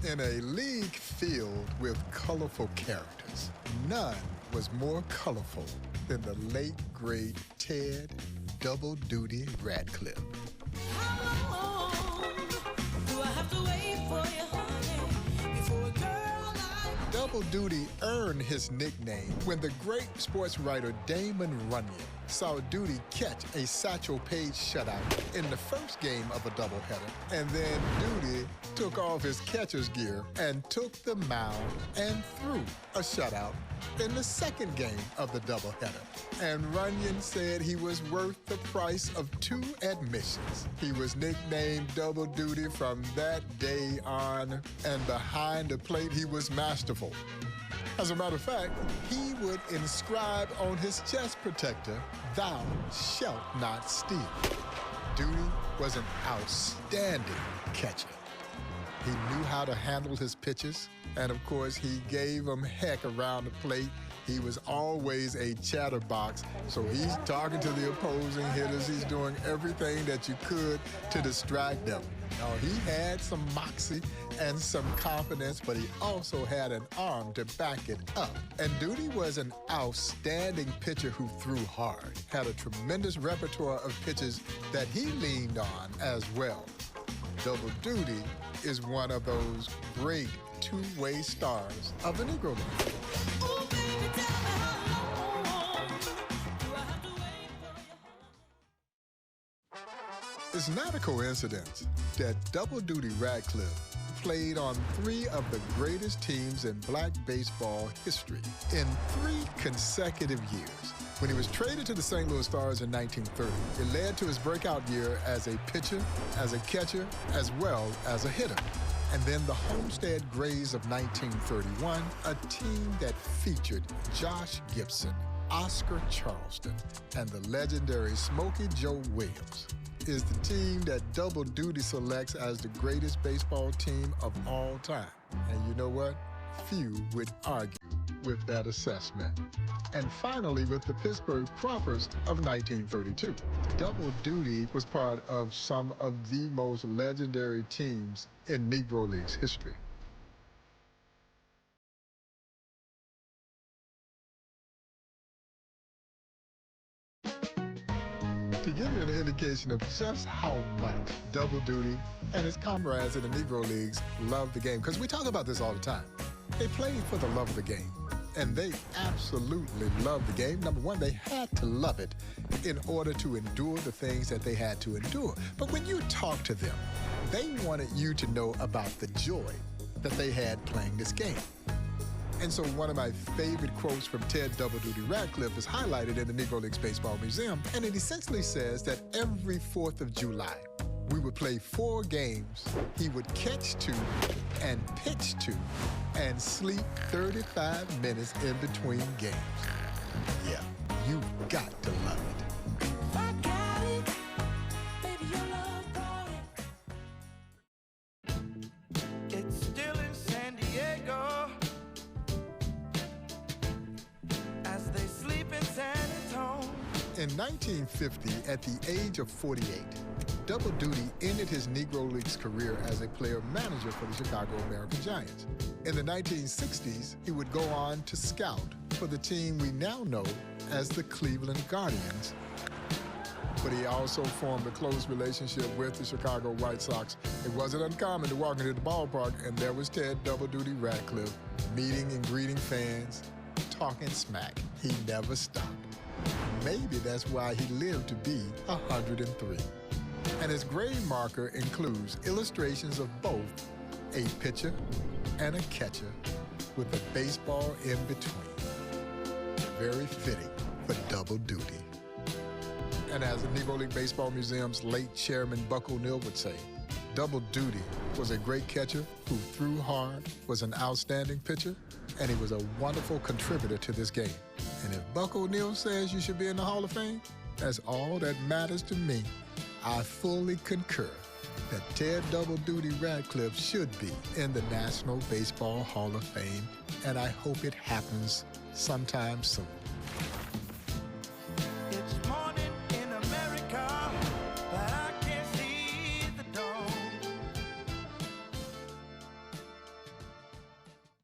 In a league filled with colorful characters, none was more colorful than the late, great Ted Double Duty Radcliffe. How long do I have to wait for you, honey, before a girl like Double Duty earned his nickname when the great sports writer Damon Runyon saw Duty catch a Satchel Paige shutout in the first game of a doubleheader, and then Duty took off his catcher's gear and took the mound and threw a shutout in the second game of the doubleheader. And Runyon said he was worth the price of 2 admissions. He was nicknamed Double Duty from that day on, and behind the plate he was masterful. As a matter of fact, he would inscribe on his chest protector, "Thou shalt not steal." Duty was an outstanding catcher. He knew how to handle his pitches, and of course, he gave them heck around the plate. He was always a chatterbox, so he's talking to the opposing hitters. He's doing everything that you could to distract them. Now, he had some moxie and some confidence, but he also had an arm to back it up. And Duty was an outstanding pitcher who threw hard, had a tremendous repertoire of pitches that he leaned on as well. Double Duty is one of those great two-way stars of the Negro League. ooh, baby, tell me how long do I have to wait for you? It's not a coincidence that Double Duty Radcliffe played on 3 of the greatest teams in black baseball history in 3 consecutive years. When he was traded to the St. Louis Stars in 1930, it led to his breakout year as a pitcher, as a catcher, as well as a hitter. And then the Homestead Grays of 1931, a team that featured Josh Gibson, Oscar Charleston, and the legendary Smokey Joe Williams, is the team that Double Duty selects as the greatest baseball team of all time. And you know what? Few would argue with that assessment. And finally, with the Pittsburgh Proppers of 1932. Double Duty was part of some of the most legendary teams in Negro League's history. To give you an indication of just how much Double Duty and his comrades in the Negro Leagues loved the game, because we talk about this all the time. They played for the love of the game, and they absolutely loved the game. Number one, they had to love it in order to endure the things that they had to endure. But when you talk to them, they wanted you to know about the joy that they had playing this game. And so one of my favorite quotes from Ted Double Duty Radcliffe is highlighted in the Negro Leagues Baseball Museum, and it essentially says that every 4th of July, we would play 4 games. He would catch 2 and pitch 2 and sleep 35 minutes in between games. Yeah, you've got to love it. If I got it, baby, your love brought it. It's still in San Diego as they sleep in San Antonio. In 1950, at the age of 48, Double Duty ended his Negro Leagues career as a player-manager for the Chicago American Giants. In the 1960s, he would go on to scout for the team we now know as the Cleveland Guardians. But he also formed a close relationship with the Chicago White Sox. It wasn't uncommon to walk into the ballpark, and there was Ted Double Duty Radcliffe, meeting and greeting fans, talking smack. He never stopped. Maybe that's why he lived to be 103. And his grave marker includes illustrations of both a pitcher and a catcher with a baseball in between. Very fitting for Double Duty. And as the Negro League Baseball Museum's late chairman Buck O'Neill would say, Double Duty was a great catcher who threw hard, was an outstanding pitcher, and he was a wonderful contributor to this game. And if Buck O'Neill says you should be in the Hall of Fame, that's all that matters to me. I fully concur that Ted Double Duty Radcliffe should be in the National Baseball Hall of Fame, and I hope it happens sometime soon.